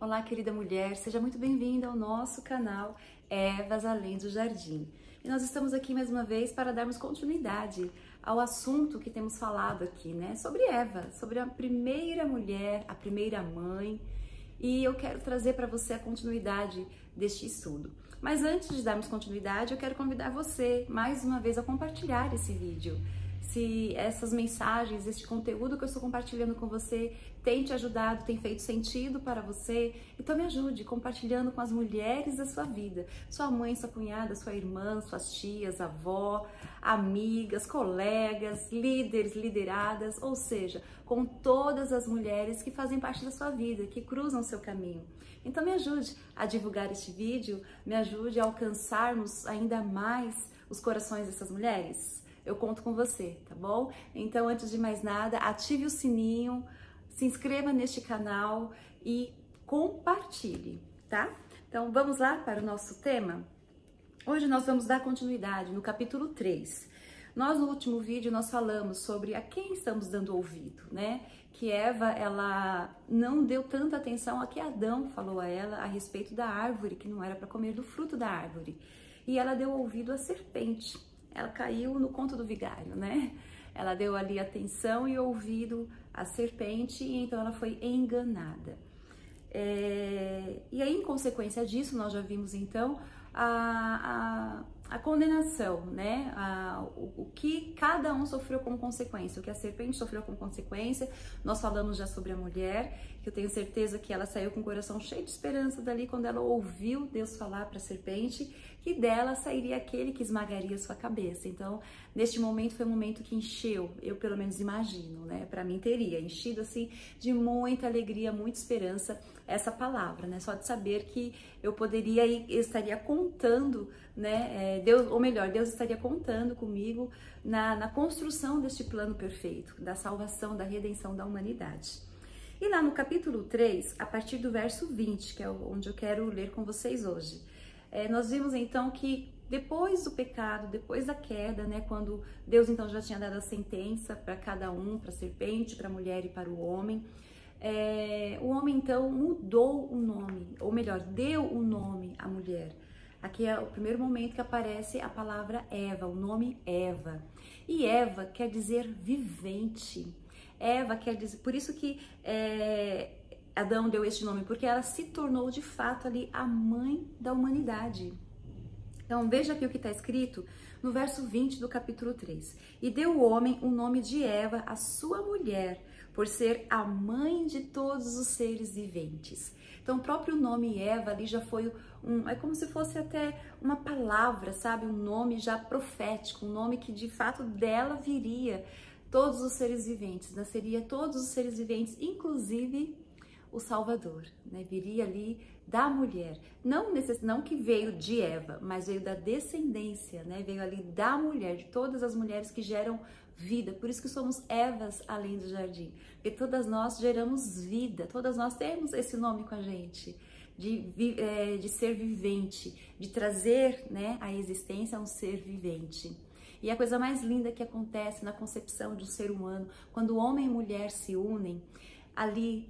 Olá, querida mulher, seja muito bem-vinda ao nosso canal Evas Além do Jardim. E nós estamos aqui mais uma vez para darmos continuidade ao assunto que temos falado aqui, né? Sobre Eva, sobre a primeira mulher, a primeira mãe. E eu quero trazer para você a continuidade deste estudo. Mas antes de darmos continuidade, eu quero convidar você mais uma vez a compartilhar esse vídeo. Se essas mensagens, este conteúdo que eu estou compartilhando com você tem te ajudado, tem feito sentido para você, então me ajude compartilhando com as mulheres da sua vida, sua mãe, sua cunhada, sua irmã, suas tias, avó, amigas, colegas, líderes, lideradas, ou seja, com todas as mulheres que fazem parte da sua vida, que cruzam o seu caminho. Então me ajude a divulgar este vídeo, me ajude a alcançarmos ainda mais os corações dessas mulheres. Eu conto com você, tá bom? Então, antes de mais nada, ative o sininho, se inscreva neste canal e compartilhe, tá? Então, vamos lá para o nosso tema? Hoje nós vamos dar continuidade no capítulo 3. No último vídeo, nós falamos sobre a quem estamos dando ouvido, né? Que Eva, ela não deu tanta atenção a que Adão falou a ela a respeito da árvore, que não era para comer do fruto da árvore. E ela deu ouvido à serpente. Ela caiu no conto do vigário, né? Ela deu ali atenção e ouvido à serpente e então ela foi enganada. E aí, em consequência disso, nós já vimos então a condenação, né? O que cada um sofreu como consequência, o que a serpente sofreu como consequência. Nós falamos já sobre a mulher, que eu tenho certeza que ela saiu com o coração cheio de esperança dali quando ela ouviu Deus falar para a serpente que dela sairia aquele que esmagaria sua cabeça. Então, neste momento foi um momento que encheu, eu pelo menos imagino, né? Para mim teria enchido assim de muita alegria, muita esperança essa palavra, né? Só de saber que eu poderia e estaria contando, né? Deus, ou melhor, Deus estaria contando comigo na construção deste plano perfeito, da salvação, da redenção da humanidade. E lá no capítulo 3, a partir do verso 20, que é onde eu quero ler com vocês hoje, nós vimos então que depois do pecado, depois da queda, né, quando Deus então já tinha dado a sentença para cada um, para a serpente, para a mulher e para o homem então mudou o nome, ou melhor, deu o nome à mulher. Aqui é o primeiro momento que aparece a palavra Eva, o nome Eva. E Eva quer dizer vivente. Eva quer dizer, por isso que Adão deu este nome, porque ela se tornou de fato ali a mãe da humanidade. Então veja aqui o que está escrito no verso 20 do capítulo 3. E deu o homem o nome de Eva, a sua mulher, por ser a mãe de todos os seres viventes. Então o próprio nome Eva ali já foi é como se fosse até uma palavra, sabe? Um nome já profético, um nome que de fato dela viria todos os seres viventes, nasceria todos os seres viventes, inclusive o Salvador, né? Viria ali da mulher, não que veio de Eva, mas veio da descendência, né? Veio ali da mulher, de todas as mulheres que geram vida, por isso que somos Evas além do jardim, porque todas nós geramos vida, todas nós temos esse nome com a gente, de ser vivente, de trazer, né, à existência um ser vivente. E a coisa mais linda que acontece na concepção de um ser humano, quando homem e mulher se unem, ali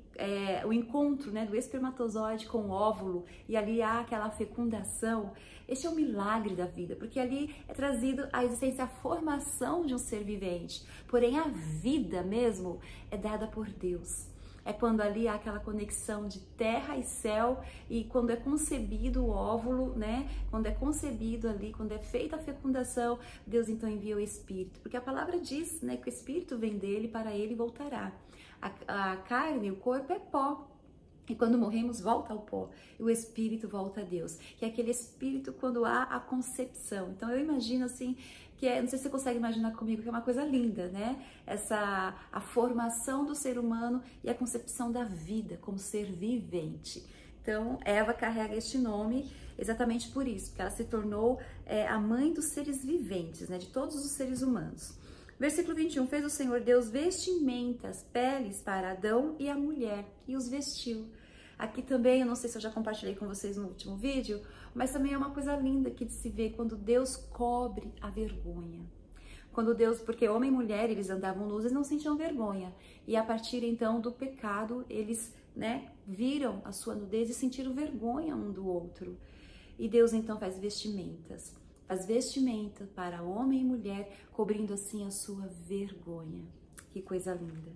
o encontro, né, do espermatozoide com o óvulo, e ali há aquela fecundação. Este é o milagre da vida, porque ali é trazido à existência a formação de um ser vivente, porém a vida mesmo é dada por Deus. É quando ali há aquela conexão de terra e céu, e quando é concebido o óvulo, né? Quando é concebido ali, quando é feita a fecundação, Deus então envia o Espírito, porque a palavra diz, né, que o Espírito vem dele, para ele voltará. A carne, o corpo é pó. E quando morremos, volta ao pó. E o Espírito volta a Deus. Que é aquele Espírito quando há a concepção. Então eu imagino assim, não sei se você consegue imaginar comigo, que é uma coisa linda, né? A formação do ser humano e a concepção da vida como ser vivente. Então Eva carrega este nome exatamente por isso, porque ela se tornou a mãe dos seres viventes, né? De todos os seres humanos. Versículo 21, fez o Senhor Deus vestimentas, peles para Adão e a mulher, e os vestiu. Aqui também, eu não sei se eu já compartilhei com vocês no último vídeo, mas também é uma coisa linda que de se ver quando Deus cobre a vergonha. Quando Deus, porque homem e mulher, eles andavam nus e não sentiam vergonha. E a partir então do pecado, eles né, viram a sua nudez e sentiram vergonha um do outro. E Deus então faz vestimenta para homem e mulher, cobrindo assim a sua vergonha. Que coisa linda.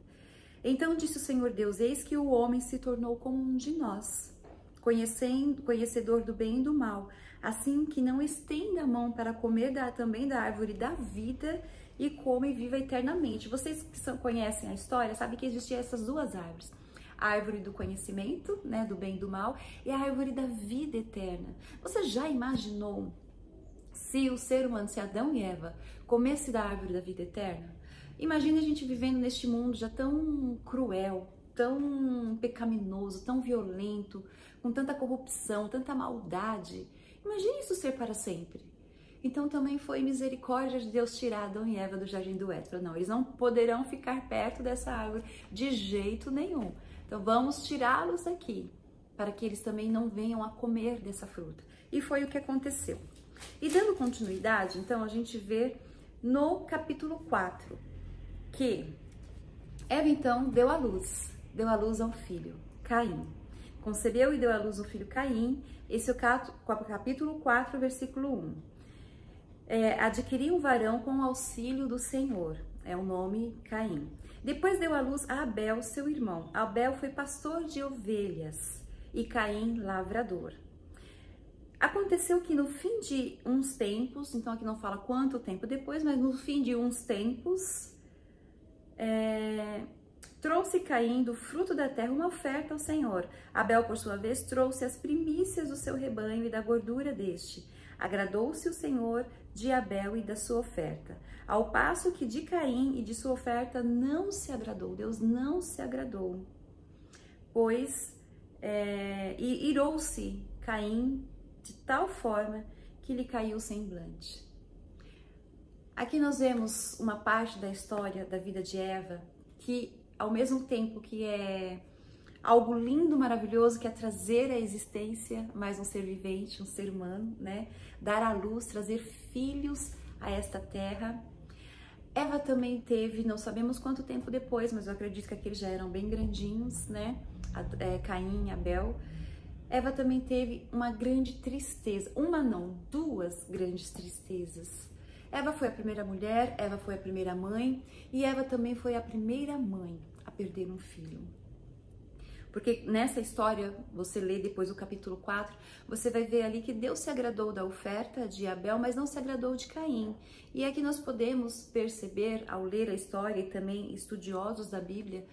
Então disse o Senhor Deus: eis que o homem se tornou como um de nós, conhecedor do bem e do mal, assim que não estenda a mão para comer também da árvore da vida e come e viva eternamente. Vocês que conhecem a história sabem que existiam essas duas árvores. A árvore do conhecimento, né, do bem e do mal, e a árvore da vida eterna. Você já imaginou se o ser humano, se Adão e Eva, comesse da árvore da vida eterna? Imagina a gente vivendo neste mundo já tão cruel, tão pecaminoso, tão violento, com tanta corrupção, tanta maldade. Imagine isso ser para sempre. Então também foi misericórdia de Deus tirar Adão e Eva do jardim do Éden. Não, eles não poderão ficar perto dessa árvore de jeito nenhum. Então vamos tirá-los daqui, para que eles também não venham a comer dessa fruta. E foi o que aconteceu. E dando continuidade, então a gente vê no capítulo 4, que Eva então deu à luz a um filho, Caim. Concebeu e deu à luz o filho Caim. Esse é o capítulo 4, versículo 1. Adquiriu um varão com o auxílio do Senhor, é o nome Caim. Depois deu à luz a Abel, seu irmão. Abel foi pastor de ovelhas e Caim lavrador. Aconteceu que no fim de uns tempos, então aqui não fala quanto tempo depois, mas no fim de uns tempos, trouxe Caim do fruto da terra uma oferta ao Senhor. Abel, por sua vez, trouxe as primícias do seu rebanho e da gordura deste. Agradou-se o Senhor de Abel e da sua oferta, ao passo que de Caim e de sua oferta não se agradou. Deus não se agradou, pois irou-se Caim de tal forma que lhe caiu o semblante. Aqui nós vemos uma parte da história da vida de Eva que, ao mesmo tempo que é algo lindo, maravilhoso, que é trazer à existência mais um ser vivente, um ser humano, né? Dar à luz, trazer filhos a esta terra. Eva também teve, não sabemos quanto tempo depois, mas eu acredito que aqueles já eram bem grandinhos, né? Caim, Abel. Eva também teve uma grande tristeza, duas grandes tristezas. Eva foi a primeira mulher, Eva foi a primeira mãe e Eva também foi a primeira mãe a perder um filho. Porque nessa história, você lê depois o capítulo 4, você vai ver ali que Deus se agradou da oferta de Abel, mas não se agradou de Caim. E é que nós podemos perceber, ao ler a história, e também estudiosos da Bíblia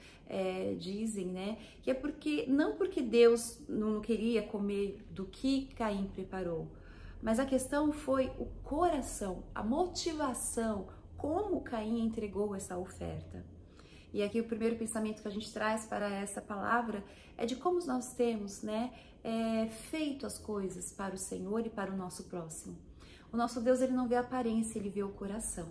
dizem, né, que é não porque Deus não queria comer do que Caim preparou, mas a questão foi o coração, a motivação, como Caim entregou essa oferta. E aqui o primeiro pensamento que a gente traz para essa palavra é de como nós temos, né, feito as coisas para o Senhor e para o nosso próximo. O nosso Deus, ele não vê a aparência, ele vê o coração.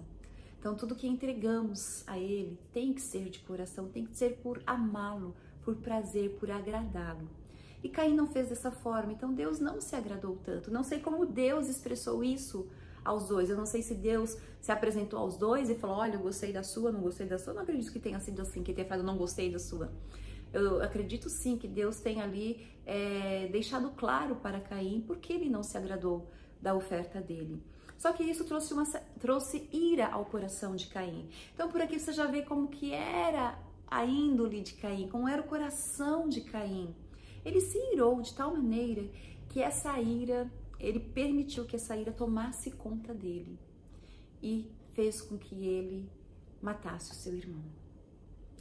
Então tudo que entregamos a ele tem que ser de coração, tem que ser por amá-lo, por prazer, por agradá-lo. E Caim não fez dessa forma, então Deus não se agradou tanto. Não sei como Deus expressou isso aos dois. Eu não sei se Deus se apresentou aos dois e falou: olha, eu gostei da sua, não gostei da sua. Eu não acredito que tenha sido assim, que tenha falado: não gostei da sua. Eu acredito sim que Deus tenha ali deixado claro para Caim porque ele não se agradou da oferta dele. Só que isso trouxe ira ao coração de Caim. Então por aqui você já vê como que era a índole de Caim, como era o coração de Caim. Ele se irou de tal maneira que ele permitiu que essa ira tomasse conta dele e fez com que ele matasse o seu irmão,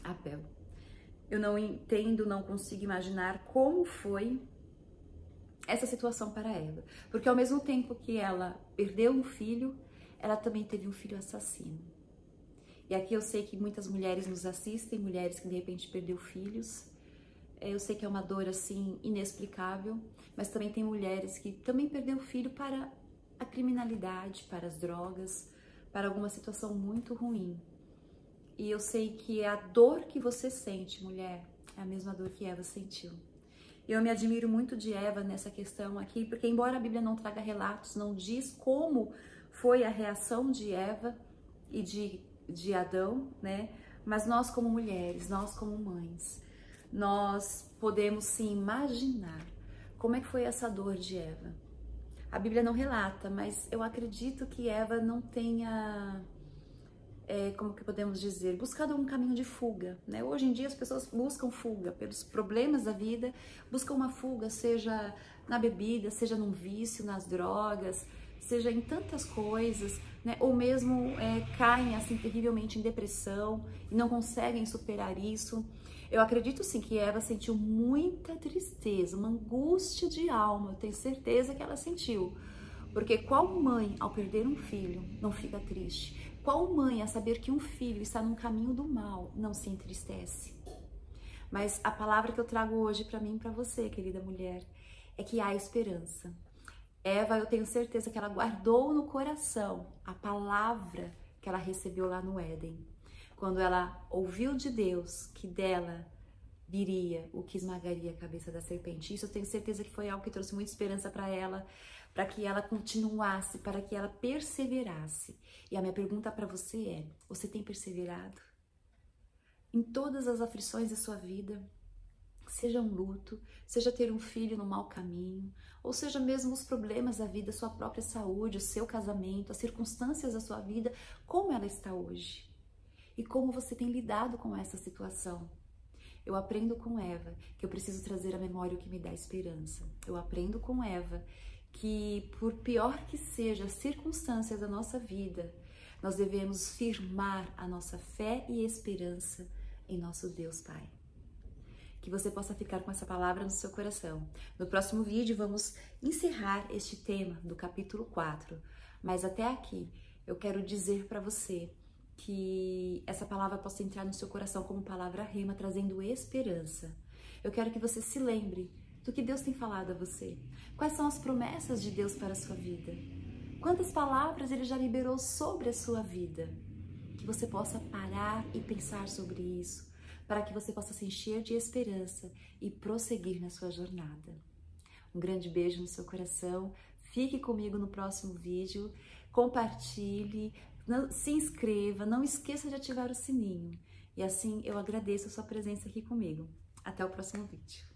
Abel. Eu não entendo, não consigo imaginar como foi essa situação para Eva, porque ao mesmo tempo que ela perdeu um filho, ela também teve um filho assassino. E aqui eu sei que muitas mulheres nos assistem, mulheres que de repente perderam filhos. Eu sei que é uma dor assim inexplicável, mas também tem mulheres que também perderam filho para a criminalidade, para as drogas, para alguma situação muito ruim. E eu sei que a dor que você sente, mulher, é a mesma dor que Eva sentiu. Eu me admiro muito de Eva nessa questão aqui, porque embora a Bíblia não traga relatos, não diz como foi a reação de Eva e de Adão, né? Mas nós como mulheres, nós como mães, nós podemos sim imaginar como é que foi essa dor de Eva. A Bíblia não relata, mas eu acredito que Eva não tenha, como que podemos dizer, buscado um caminho de fuga, né? Hoje em dia as pessoas buscam fuga pelos problemas da vida, buscam uma fuga, seja na bebida, seja num vício, nas drogas, seja em tantas coisas, né? Ou mesmo caem assim terrivelmente em depressão e não conseguem superar isso. Eu acredito sim que Eva sentiu muita tristeza, uma angústia de alma, eu tenho certeza que ela sentiu. Porque qual mãe, ao perder um filho, não fica triste? Qual mãe, a saber que um filho está num caminho do mal, não se entristece? Mas a palavra que eu trago hoje para mim e para você, querida mulher, é que há esperança. Eva, eu tenho certeza que ela guardou no coração a palavra que ela recebeu lá no Éden. Quando ela ouviu de Deus que dela viria o que esmagaria a cabeça da serpente. Isso eu tenho certeza que foi algo que trouxe muita esperança para ela, para que ela continuasse, para que ela perseverasse. E a minha pergunta para você é: você tem perseverado? Em todas as aflições da sua vida, seja um luto, seja ter um filho no mau caminho, ou seja mesmo os problemas da vida, sua própria saúde, o seu casamento, as circunstâncias da sua vida, como ela está hoje? E como você tem lidado com essa situação? Eu aprendo com Eva que eu preciso trazer à memória o que me dá esperança. Eu aprendo com Eva que, por pior que sejam as circunstâncias da nossa vida, nós devemos firmar a nossa fé e esperança em nosso Deus Pai. Que você possa ficar com essa palavra no seu coração. No próximo vídeo vamos encerrar este tema do capítulo 4. Mas até aqui eu quero dizer para você que essa palavra possa entrar no seu coração como palavra rema, trazendo esperança. Eu quero que você se lembre do que Deus tem falado a você. Quais são as promessas de Deus para a sua vida? Quantas palavras Ele já liberou sobre a sua vida? Que você possa parar e pensar sobre isso, para que você possa se encher de esperança e prosseguir na sua jornada. Um grande beijo no seu coração. Fique comigo no próximo vídeo. Compartilhe. Se inscreva, não esqueça de ativar o sininho. E assim eu agradeço a sua presença aqui comigo. Até o próximo vídeo.